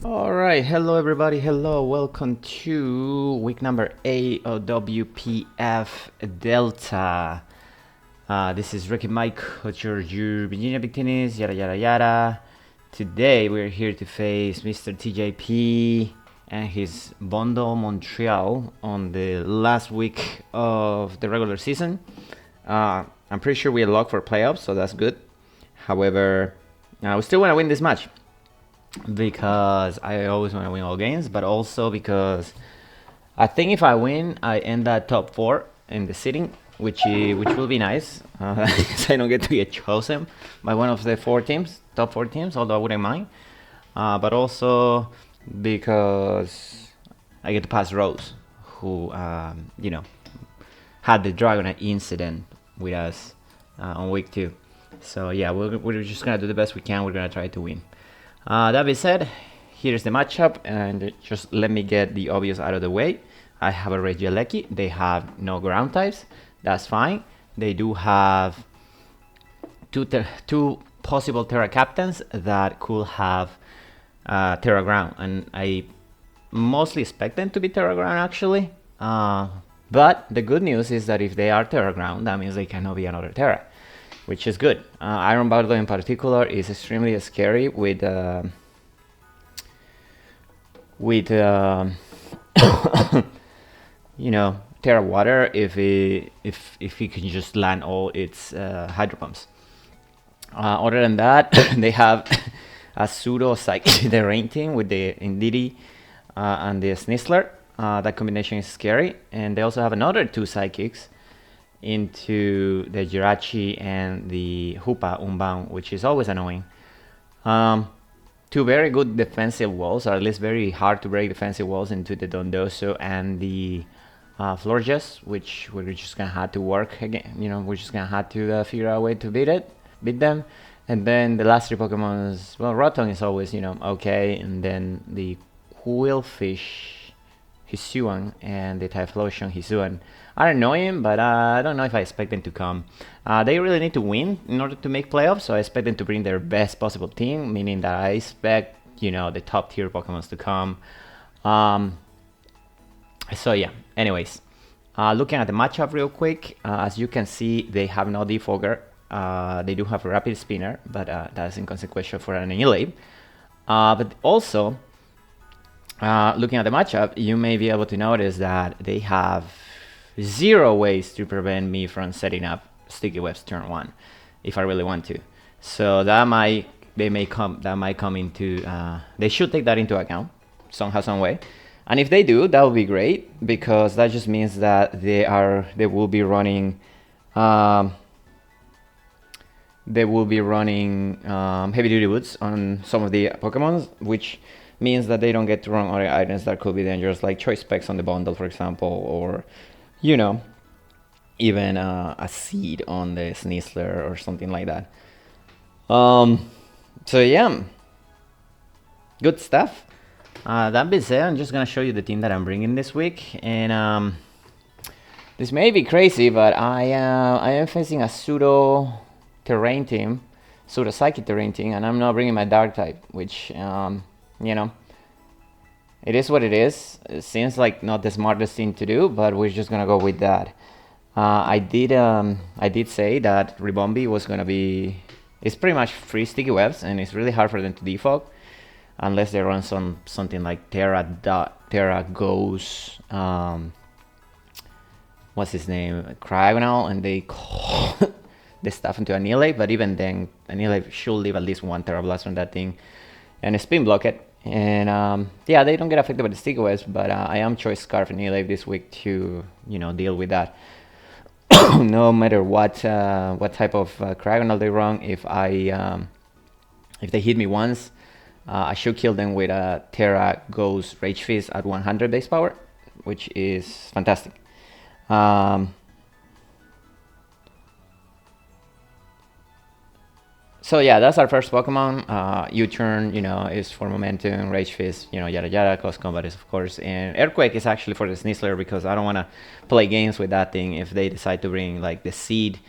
Alright, hello everybody, hello, welcome to week number 8 of WPF Delta. This is Ricky Mike, your Virginia Victinis, yada yada yada. Today we're here to face Mr. TJP and his bundle Montreal on the last week of the regular season. I'm pretty sure we are locked for playoffs, so that's good. However, we still want to win this match, because I always want to win all games, but also because I think if I win, I end at top 4 in the sitting, which will be nice. So I don't get to get chosen by one of the top 4 teams, although I wouldn't mind. But also because I get to pass Rose, who had the Dragonite incident with us on week 2. So yeah, we're just gonna do the best we can. We're gonna try to win. That being said, here's the matchup, and just let me get the obvious out of the way. I have a Regieleki. They have no ground types. That's fine. They do have two possible Terra captains that could have Terra ground, and I mostly expect them to be Terra ground actually. But the good news is that if they are Terra ground, that means they cannot be another Terra, which is good. Iron Bardo in particular is extremely scary with Terra Water if he can just land all its Hydro Pumps. Other than that, they have a pseudo Psychic the Rain team with the Indeedee and the Snizzler. That combination is scary, and they also have another 2 Psychics into the Jirachi and the Hoopa Unbound, which is always annoying. 2 very good defensive walls, or at least very hard to break defensive walls into the Dondoso and the Florges, which we're just gonna have to work again. We're just gonna have to figure out a way to beat them. And then the last 3 Pokemons, well, Rotom is always okay, and then the Quillfish Hisuian and the Typhlosion Hisuian are annoying, but I don't know if I expect them to come. They really need to win in order to make playoffs, so I expect them to bring their best possible team, meaning that I expect, the top tier Pokemons to come. So yeah, anyways, looking at the matchup real quick, as you can see, they have no Defogger. They do have a Rapid Spinner, but that's inconsequential for an Elabe. But also, looking at the matchup, you may be able to notice that they have 0 ways to prevent me from setting up Sticky Webs turn 1 if I really want to. So that might come into they should take that into account somehow, some way. And if they do, that would be great, because that just means that they will be running heavy duty boots on some of the Pokemons, which means that they don't get to run other items that could be dangerous, like choice specs on the bundle, for example, or even a seed on the Snizzler or something like that. So yeah, good stuff. That being said, I'm just gonna show you the team that I'm bringing this week, and this may be crazy, but I am facing a pseudo terrain team, pseudo psychic terrain team, and I'm not bringing my dark type, which it is what it is. It seems like not the smartest thing to do, but we're just gonna go with that. I did say that Ribombee was gonna be. It's pretty much free Sticky Webs, and it's really hard for them to defog unless they run something like Terra goes what's his name, Cryogonal, and they call the stuff into Annihilate. But even then, Annihilate should leave at least 1 Terra Blast on that thing and spin block it. And yeah, they don't get affected by the Sticky Webs, but I am Choice Scarf and Annihilate this week to deal with that. No matter what type of Cryogonal they run, if they hit me once, I should kill them with a Terra Ghost Rage Fist at 100 base power, which is fantastic. So yeah, that's our first Pokemon. U-Turn, is for momentum. Rage Fist, yada yada. Close Combat is, of course. And Earthquake is actually for the Snizzler, because I don't want to play games with that thing if they decide to bring like the Seed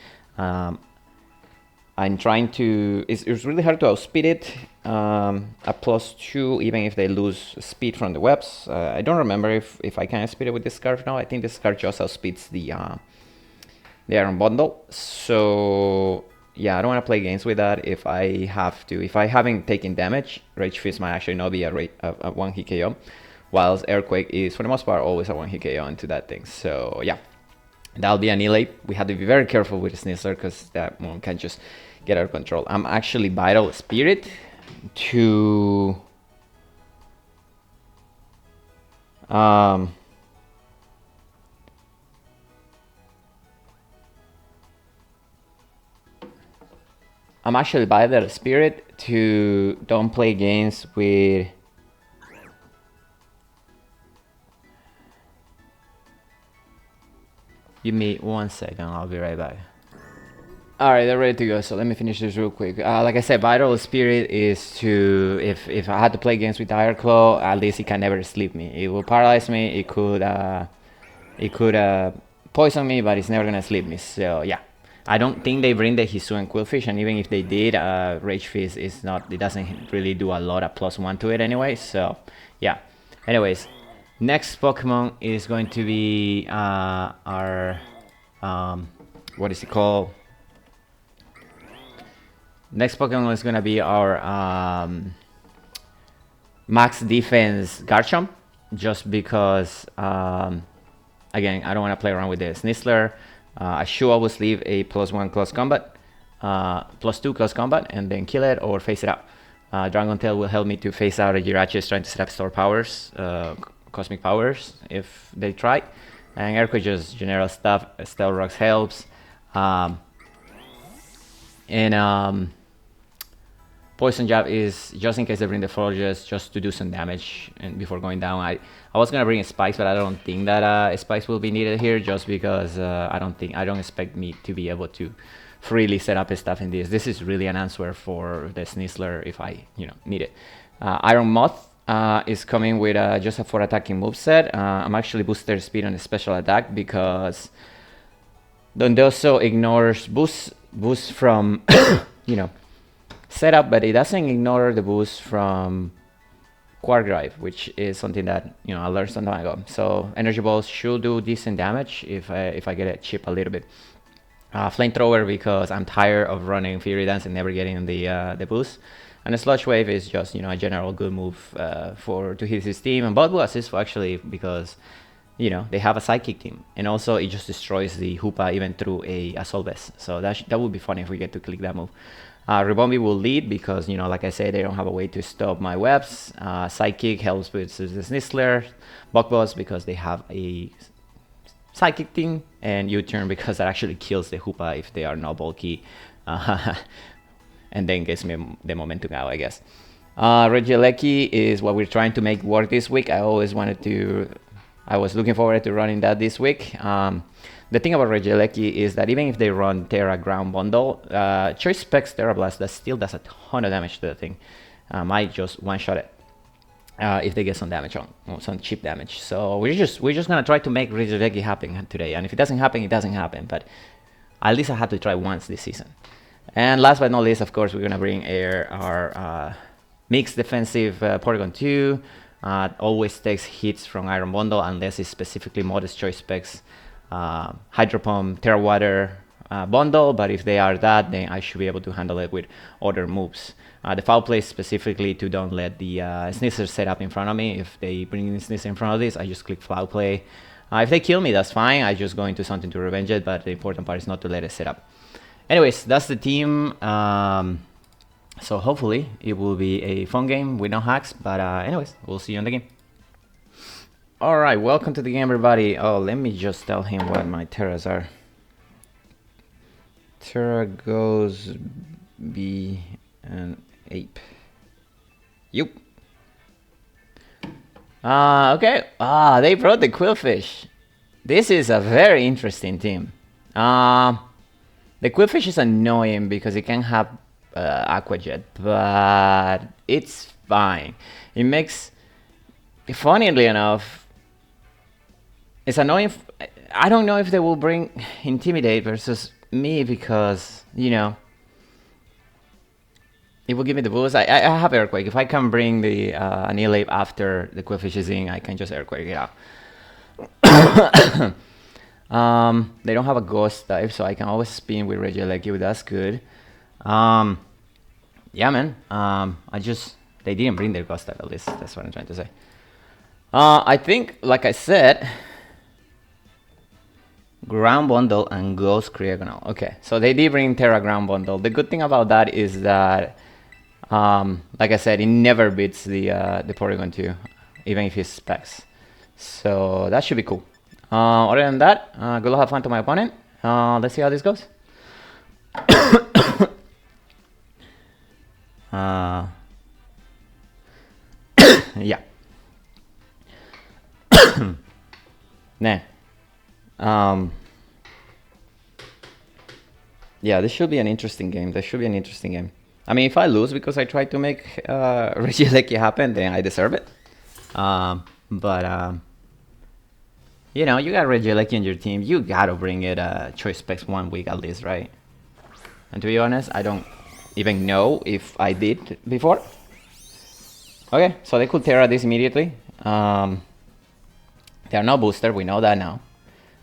I'm trying to. It's really hard to outspeed it. A +2, even if they lose speed from the webs. I don't remember if I can outspeed it with this scarf now. I think this scarf just outspeeds the iron bundle. So yeah, I don't want to play games with that. If I have to, if I haven't taken damage, Rage Fist might actually not be a 1-hit KO, whilst Earthquake is for the most part always a 1-hit KO into that thing. So yeah, that'll be Annihilate. We have to be very careful with Snizzler because that one can just get out of control. I'm actually Vital Spirit to I'm actually Vital Spirit to don't play games with Give me 1 second, I'll be right back. Alright, they're ready to go, so let me finish this real quick. Like I said, Vital Spirit is to, if I had to play games with Iron Claw, at least it can never sleep me. It will paralyze me, it could poison me, but it's never gonna sleep me, so yeah. I don't think they bring the Hisu and Quillfish, and even if they did, Rage Fist is not, it doesn't really do a lot of +1 to it anyway, so yeah. Anyways, next Pokemon is going to be our, what is it called? Next Pokemon is gonna be our max defense Garchomp, just because, again, I don't want to play around with the Snizzler. I should always leave a +1 close combat, +2 close combat, and then kill it or face it out. Dragon Tail will help me to face out a Jirachi trying to set up store powers, cosmic powers, if they try. And Earthquake just general stuff. Stealth Rocks helps. Poison Jab is just in case they bring the Forges, just to do some damage and before going down. I was gonna bring Spikes, but I don't think that Spikes will be needed here, just because I don't expect me to be able to freely set up stuff in this. This is really an answer for the Snizzler if I need it. Iron Moth is coming with just a 4 attacking moveset. I'm actually boosted speed on the special attack because Dondoso ignores boost from setup, but it doesn't ignore the boost from Quark Drive, which is something that I learned some time ago. So Energy Balls should do decent damage if I get it chip a little bit. Flamethrower because I'm tired of running Fury Dance and never getting the boost. And the Sludge Wave is just a general good move to hit his team. And Botbu Assist actually because they have a Psychic team, and also it just destroys the Hoopa even through a Assault Vest. So that would be funny if we get to click that move. Ribombi will lead because, like I said, they don't have a way to stop my webs. Psychic helps with the Snizzler. Buckboss because they have a Psychic team. And U-turn because that actually kills the Hoopa if they are not bulky. And then gets me the momentum out, I guess. Regieleki is what we're trying to make work this week. I was looking forward to running that this week. The thing about Regieleki is that even if they run Terra Ground Bundle, Choice Specs Terra Blast that still does a ton of damage to the thing. Might just one-shot it if they get some damage on, some cheap damage. So we're just gonna try to make Regieleki happen today. And if it doesn't happen, it doesn't happen. But at least I had to try once this season. And last but not least, of course, we're gonna bring our mixed defensive Porygon 2. Always takes hits from Iron Bundle unless it's specifically Modest Choice Specs Hydro Pump, Terra Water bundle, but if they are that, then I should be able to handle it with other moves. The Foul Play specifically to don't let the Snizzler set up in front of me. If they bring the Snizzler in front of this, I just click Foul Play. If they kill me, that's fine. I just go into something to revenge it, but the important part is not to let it set up. Anyways, that's the team. So hopefully it will be a fun game with no hacks, but anyways, we'll see you in the game. Alright, welcome to the game, everybody. Oh, let me just tell him what my Terras are. Terra goes B and Ape. Yup. Okay. They brought the Quillfish. This is a very interesting team. The Quillfish is annoying because it can have Aqua Jet, but it's fine. It makes, funnily enough, it's annoying. I don't know if they will bring Intimidate versus me because, It will give me the boost. I have Earthquake. If I can bring the Annihilate after the Quillfish is in, I can just Earthquake it out. They don't have a Ghost type, so I can always spin with Regieleki. That's good. Yeah, man. They didn't bring their Ghost type, at least. That's what I'm trying to say. I think, like I said, Ground Bundle and Ghost Cryogonal. Okay, so they did bring Terra Ground Bundle. The good thing about that is that, like I said, it never beats the Porygon 2, even if it's specs. So that should be cool. Other than that, good luck, have fun to my opponent. Let's see how this goes. Yeah. Nah. Yeah, this should be an interesting game. I mean, if I lose because I tried to make Regieleki happen, then I deserve it. You know, you got Regieleki in your team. You gotta bring it Choice Specs 1 week at least, right? And to be honest, I don't even know if I did before. Okay, so they could Terra this immediately. They are no booster, we know that now.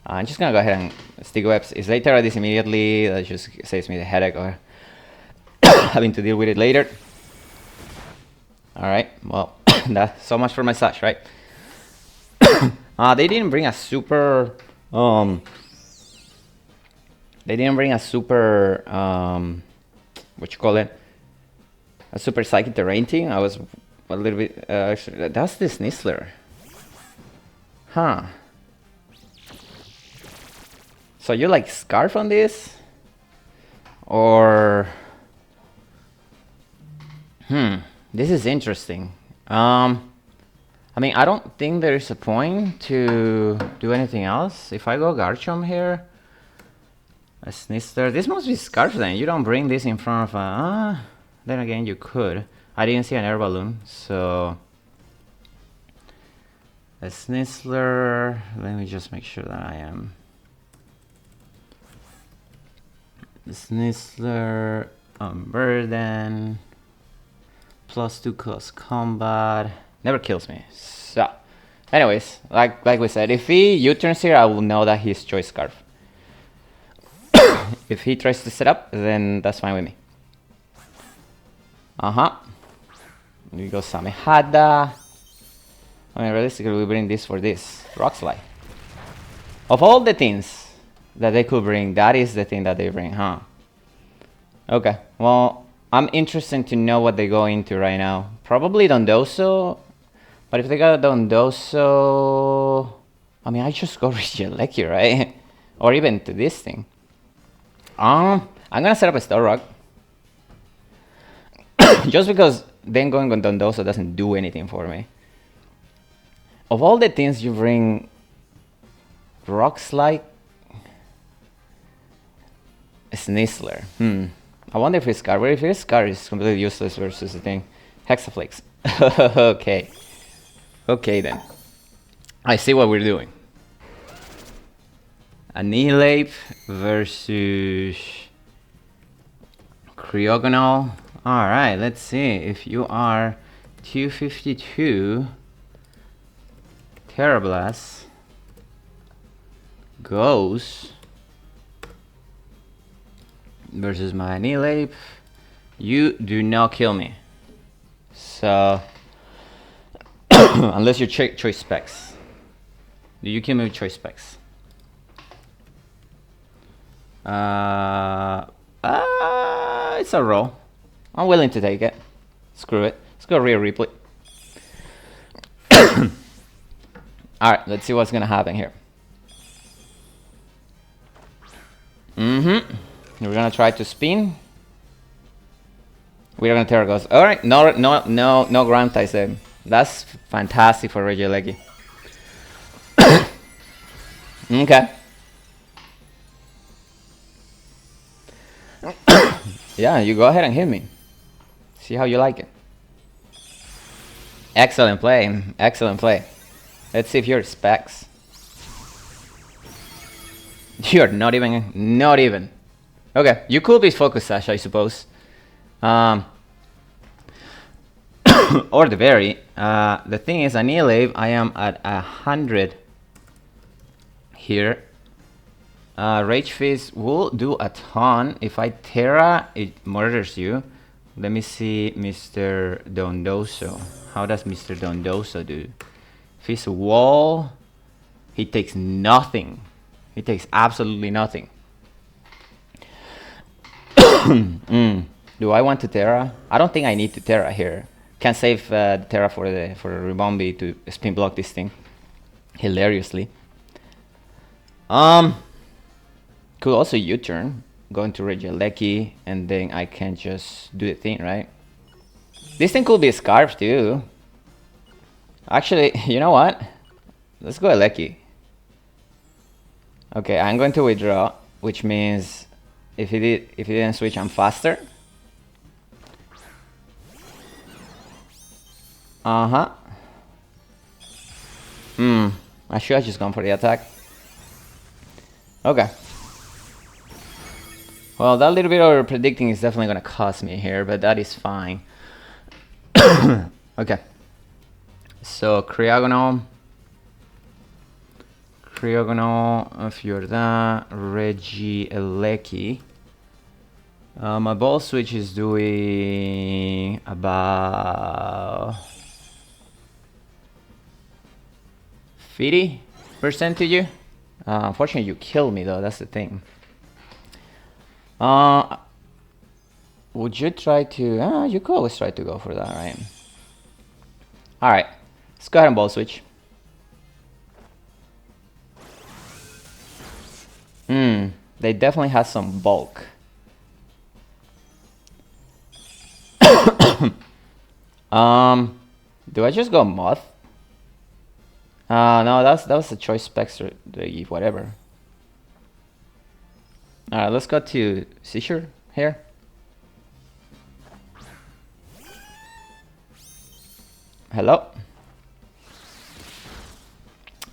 I'm just gonna go ahead and stick webs. If they Terra this immediately, that just saves me the headache or having to deal with it later. Alright, well, that's so much for my Sash, right? They didn't bring a super what you call it? A super Psychic Terrain team. I was a little bit actually, that's the Snizzler. Huh. So you like Scarf on this? Or this is interesting. I mean, I don't think there's a point to do anything else. If I go Garchomp here, a Snizzler, this must be Scarf then. You don't bring this in front of a... then again, you could. I didn't see an Air Balloon, so... a Snizzler, let me just make sure that I am... the Snizzler, Burden, +2 close combat, never kills me. So, anyways, like we said, if he U-turns here, I will know that he's Choice Scarf. If he tries to set up, then that's fine with me. Here goes Samehada. I mean, realistically, we bring this for this. Rock Slide. Of all the things that they could bring, that is the thing that they bring, huh? Okay, well, I'm interested to know what they go into right now. Probably Dondoso. But if they got a Dondoso... I mean, I just go Regieleki, right? Or even to this thing. I'm gonna set up a Star Rock. Just because then going on Dondoso doesn't do anything for me. Of all the things you bring, Rock Slide, Snizzler. I wonder if it's Scar. Well, if it's Scar, it's completely useless versus the thing. Hexaflix. Okay. Okay then. I see what we're doing. Annihilate versus Cryogonal. Alright, let's see. If you are 252 Terrablast goes versus my Annihilate, you do not kill me. So unless you check Choice Specs. Do you kill me with Choice Specs? It's a roll. I'm willing to take it. Screw it. Let's go Rhea Replay. Alright, let's see what's gonna happen here. We're gonna try to spin. We're gonna Terra Ghost. Alright, no ground ties there. That's fantastic for Regieleki. Okay. Yeah, you go ahead and hit me. See how you like it. Excellent play. Excellent play. Let's see if you're specs. You're not even. Okay, you could be Focus Sash, I suppose. or the berry. The thing is, Annihilate, I am at 100 here. Rage Fist will do a ton. If I Terra, it murders you. Let me see Mr. Dondoso. How does Mr. Dondoso do? If he's a wall, he takes nothing. He takes absolutely nothing. Do I want to Terra? I don't think I need to Terra here. Can save the Terra for the Ribombi to spin block this thing hilariously. Could also U-turn, go into Regieleki, and then I can just do the thing, right? This thing could be a Scarf too. Actually, you know what? Let's go Eleki. Okay, I'm going to withdraw, which means if he didn't switch, I'm faster. I should have just gone for the attack. Okay. Well, that little bit of predicting is definitely gonna cost me here, but that is fine. Okay. So Cryogonal, Fjordan, Regieleki. My ball switch is doing about 50% to you. Unfortunately, you kill me though. That's the thing. Would you try to? You could always try to go for that, right? All right. Let's go ahead and ball switch. They definitely have some bulk. Do I just go Moth? No, that was a choice Spectre, whatever. Alright, let's go to Seizure here. Hello?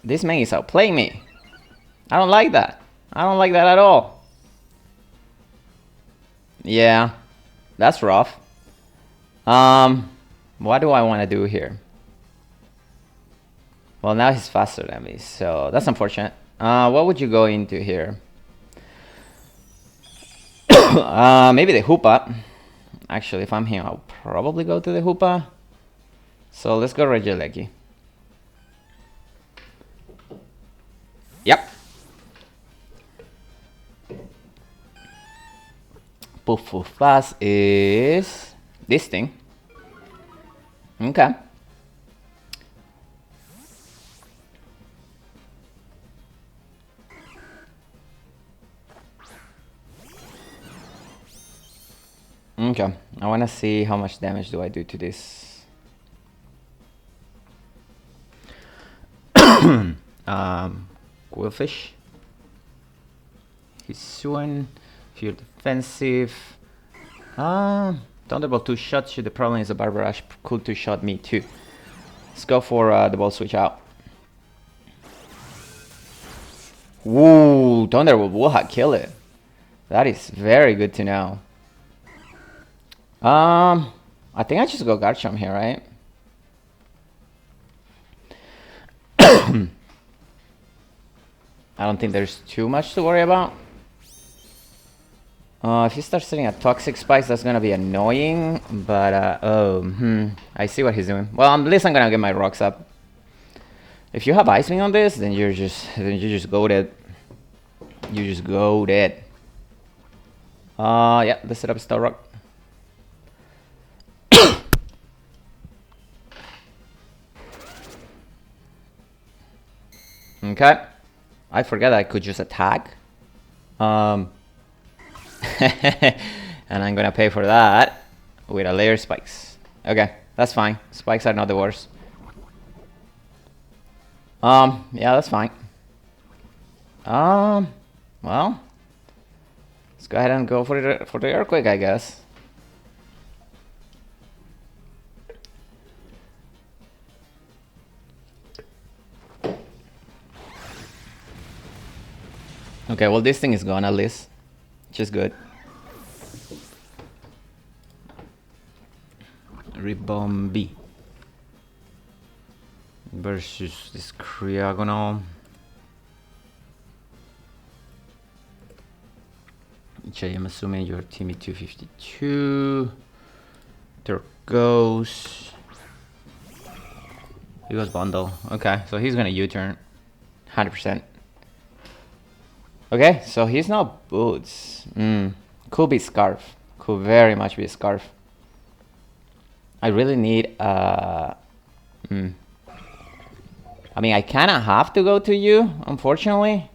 This man is outplaying me. I don't like that. I don't like that at all. Yeah, that's rough. What do I want to do here? Well, now he's faster than me, so that's unfortunate. What would you go into here? Maybe the Hoopa. Actually, if I'm him, I'll probably go to the Hoopa. So let's go Regieleki. Yep. Poof Pass is this thing. Okay. Okay, I want to see how much damage do I do to this. Quillfish. He's suing. If you're defensive. Thunderbolt 2-shot you. The problem is the Barbarash could 2-shot me too. Let's go for the ball switch out. Ooh, Thunderbolt will kill it. That is very good to know. I think I just go Garchomp here, right? I don't think there's too much to worry about. If you start setting a Toxic Spikes, that's gonna be annoying. But I see what he's doing. Well, at least I'm gonna get my rocks up. If you have Ice Wing on this, then you just goated. You just goated. Yeah, let's set up a Star Rock. Okay, I forgot I could just attack. And I'm gonna pay for that with a layer spikes. Okay, that's fine. Spikes are not the worst. Yeah, that's fine. Well, let's go ahead and go for the earthquake, I guess. Okay, well, this thing is gone at least, which is good. Ribombi. versus this Cryogonal. Which I am assuming your Timmy 252. There goes. He goes bundle. Okay, so he's gonna U-turn. 100%. Okay, so he's not boots. Could be scarf. Could very much be a scarf. I really need I mean, I kinda have to go to you, unfortunately.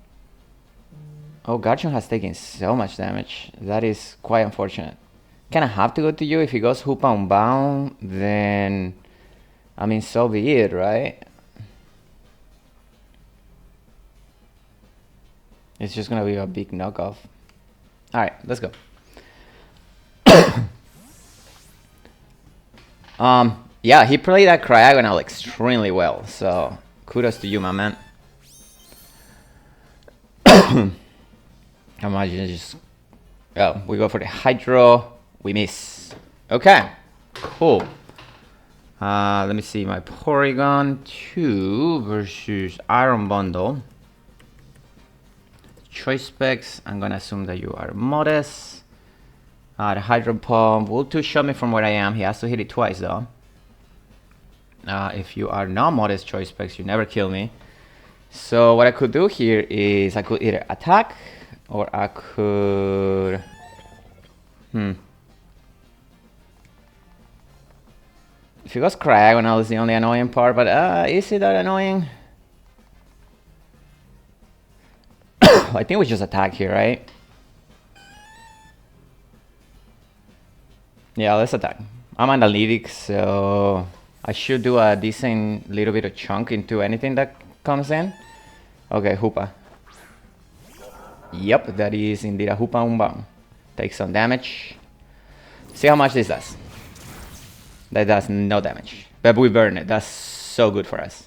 Oh, Garchomp has taken so much damage. That is quite unfortunate. Kinda have to go to you. If he goes Hoopa Unbound, then I mean, so be it, right? It's just gonna be a big knockoff. Alright, let's go. Yeah, he played that Cryogonal extremely well, so kudos to you, my man. Imagine just... Oh, we go for the Hydro. We miss. Okay, cool. Let me see my Porygon 2 versus Iron Bundle. Choice specs. I'm gonna assume that you are modest. The Hydro Pump will two-shot me from where I am. He has to hit it twice though. If you are not modest choice specs, you never kill me. So what I could do here is I could either attack or I could... If he goes Cryogonal is the only annoying part, but is it that annoying? I think we just attack here, right? Yeah, let's attack. I'm analytic, so I should do a decent little bit of chunk into anything that comes in. Okay, Hoopa. Yep, that is indeed a Hoopa Unbound. Take some damage. See how much this does. That does no damage. But we burn it. That's so good for us.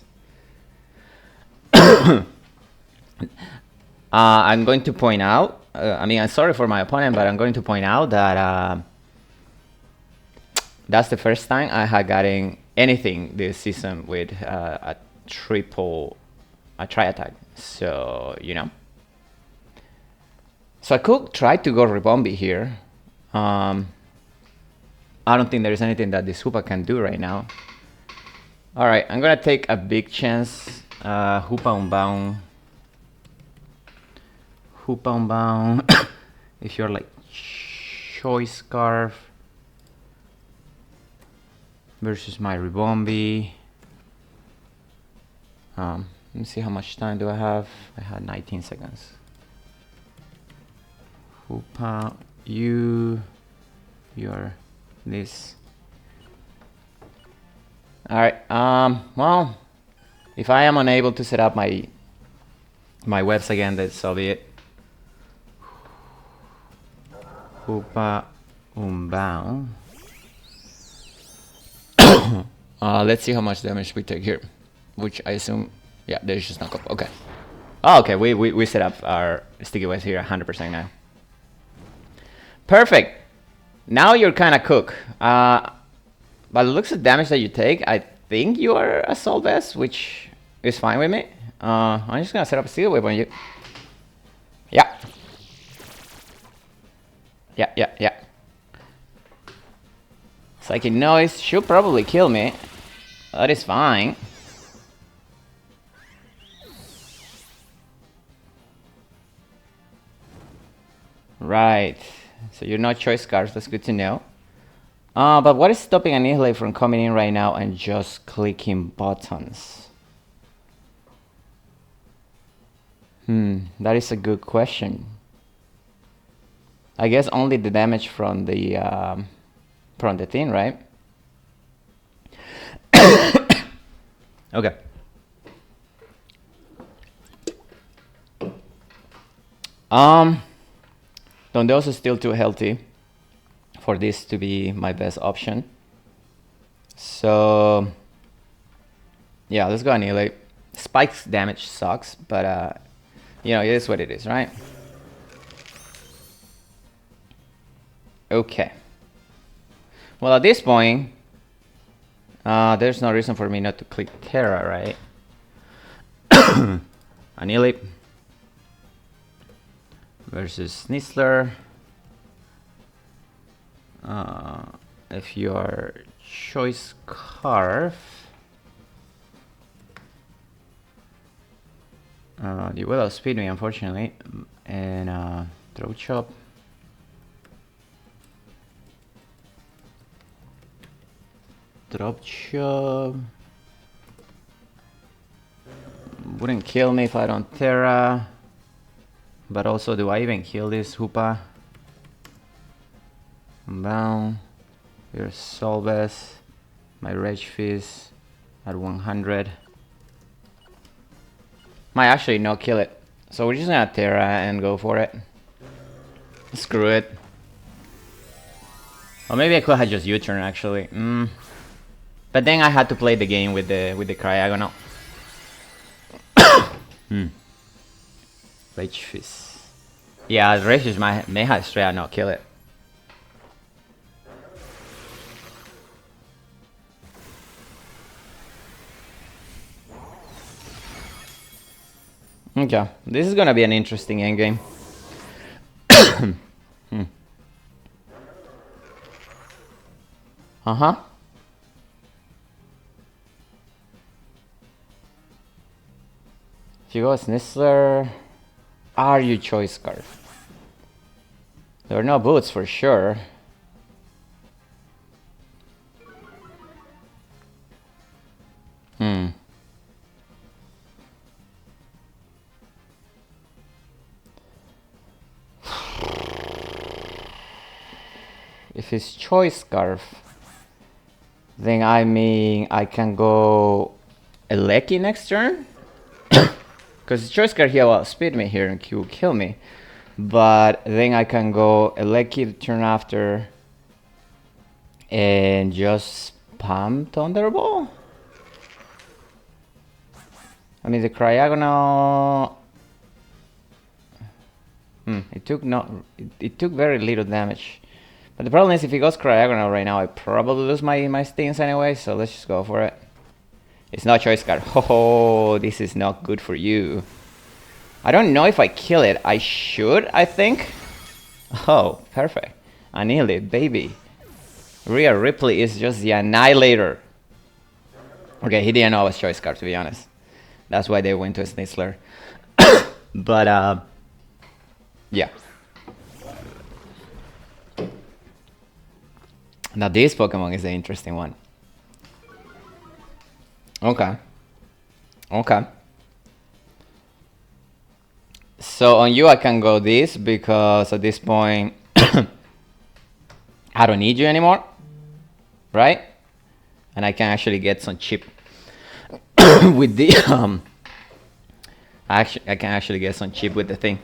I'm going to point out, I mean, I'm sorry for my opponent, but I'm going to point out that that's the first time I had gotten anything this season with a tri-attack. So, you know. So I could try to go Rebombi here. I don't think there's anything that this Hoopa can do right now. Alright, I'm gonna take a big chance. Hoopa Unbound. Hoopa Unbound. If you're like Choice Scarf versus my Rebombi. Let me see how much time do I have. I had 19 seconds. Hoopa, you're this. Alright, well, if I am unable to set up my webs again, then so be it. Hoopa Unbound. Let's see how much damage we take here. Which I assume, yeah, there's just knock up. Okay. Oh, okay, we set up our sticky webs here 100% now. Perfect. Now you're kind of cooked. By the looks of damage that you take, I think you are Assault Vest, which is fine with me. I'm just gonna set up a Steel Whip on you. Yeah. Yeah. Psychic Noise should probably kill me. That is fine. Right. So you're not Choice Scarves, that's good to know. But what is stopping Annihilate from coming in right now and just clicking buttons? That is a good question. I guess only the damage from the thing, right? Okay. Dondoso is still too healthy for this to be my best option. So yeah, let's go Annihilate. Spike's damage sucks, but you know, it is what it is, right? Okay. Well, at this point, there's no reason for me not to click Terra, right? Anilip versus Snizzler. If you are Choice Scarf, you will outspeed me, unfortunately. And Throat Chop. Drop Chop. Wouldn't kill me if I don't Terra. But also, do I even kill this Hoopa? Bound. Your Solves. My Rage Fizz at 100. Might actually not kill it. So we're just gonna Terra and go for it. Screw it. Or maybe I could have just U-turn actually. But then I had to play the game with the Cryogonal. Rage Fizz. Yeah, Rage Fizz may have straight out not kill it. Okay, this is gonna be an interesting endgame. If you go Snizzler, are you Choice Scarf? There are no boots for sure. If it's Choice Scarf, then I mean I can go Eleki next turn. Because Choice Scarf here will speed me here and will kill me. But then I can go Eleki the turn after and just spam Thunderbolt. I mean the Cryogonal. It took very little damage. But the problem is if he goes Cryogonal right now, I probably lose my stings anyway, so let's just go for it. It's not Choice Card. Oh, this is not good for you. I don't know if I kill it. I should, I think. Oh, perfect. Annihilate, baby. Rhea Ripley is just the annihilator. Okay, he didn't know I was Choice Card, to be honest. That's why they went to a Snizzler. But, yeah. Now this Pokemon is the interesting one. Okay. Okay. So on you I can go this because at this point I don't need you anymore. Right? And I can actually get some chip with the I can actually get some chip with the thing.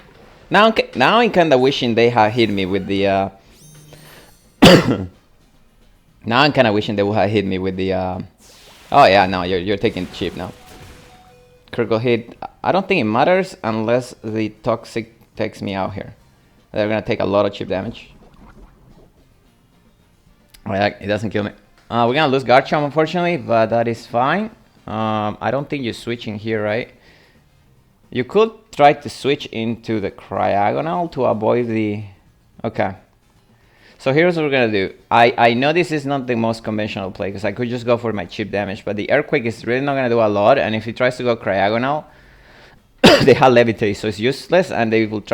Now I'm kinda wishing they had hit me with the now I'm kinda wishing they would have hit me with the oh yeah, no, you're taking chip now. Critical hit. I don't think it matters unless the toxic takes me out here. They're gonna take a lot of chip damage. Oh yeah, it doesn't kill me. We're gonna lose Garchomp unfortunately, but that is fine. I don't think you're switching here, right? You could try to switch into the Cryogonal to avoid the... Okay. So here's what we're gonna do. I know this is not the most conventional play because I could just go for my chip damage, but the Earthquake is really not gonna do a lot, and if he tries to go Cryogonal, they have Levitate, so it's useless, and they could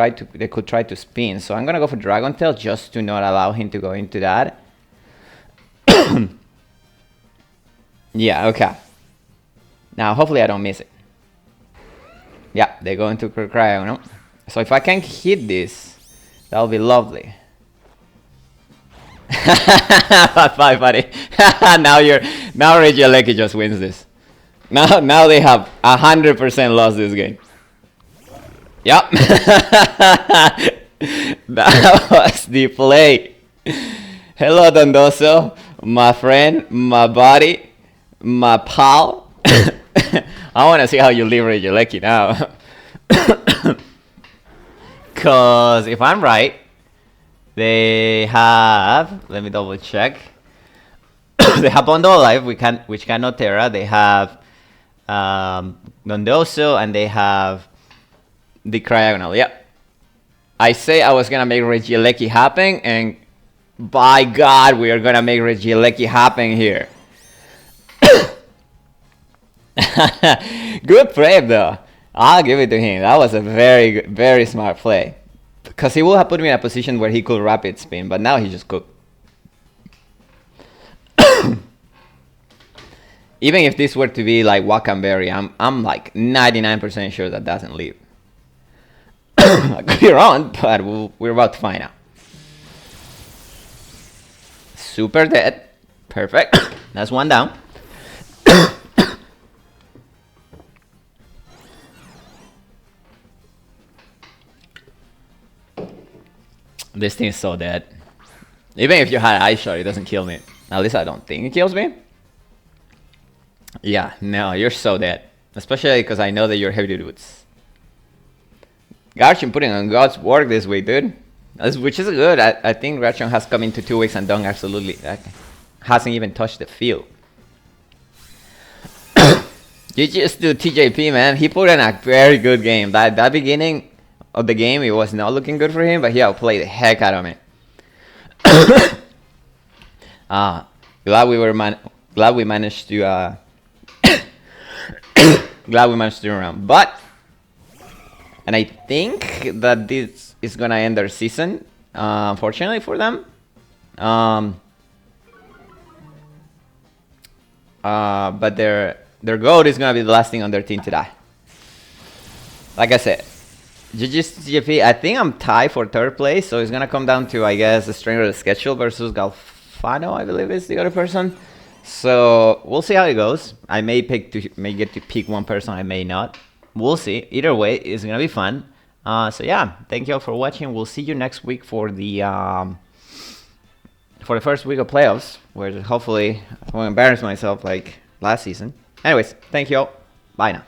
try to spin. So I'm gonna go for Dragon Tail just to not allow him to go into that. Yeah, okay. Now hopefully I don't miss it. Yeah, they go into Cryogonal. So if I can hit this, that'll be lovely. Bye, buddy. now Regieleki just wins this. Now they have 100% lost this game. Yep. That was the play. Hello, Dondoso, my friend, my buddy, my pal. I want to see how you leave Regieleki now. Cause if I'm right, they have, let me double check. They have Bundle Alive, which cannot Terra. They have Dondoso, and they have the Cryogonal. Yep. I say I was gonna make Regieleki happen, and by God, we are gonna make Regieleki happen here. Good play though. I'll give it to him. That was a very, very smart play. Because he would have put me in a position where he could rapid spin, but now he just cooked. Even if this were to be like Wakanberry, I'm like 99% sure that doesn't leave. I could be wrong, but we're about to find out. Super dead. Perfect. That's one down. This thing is so dead. Even if you had Ice Shot, it doesn't kill me. At least I don't think it kills me. Yeah, no, you're so dead. Especially because I know that you're heavy duty boots. Garchomp putting on God's work this week, dude. Which is good. I think Garchomp has come into 2 weeks and done absolutely... hasn't even touched the field. You just do TJP, man. He put in a very good game. That beginning of the game, it was not looking good for him, but he outplayed the heck out of me. Glad we managed to glad we managed to turn around. But and I think that this is gonna end their season, unfortunately for them. But their goal is gonna be the last thing on their team to die. Like I said, GG's TGP. I think I'm tied for 3rd place, so it's gonna come down to, I guess, the strength of the schedule versus Galfano, I believe is the other person. So we'll see how it goes. I may get to pick one person, I may not. We'll see. Either way, it's gonna be fun. So yeah, thank you all for watching. We'll see you next week for the first week of playoffs, where hopefully I won't embarrass myself like last season. Anyways, thank you all. Bye now.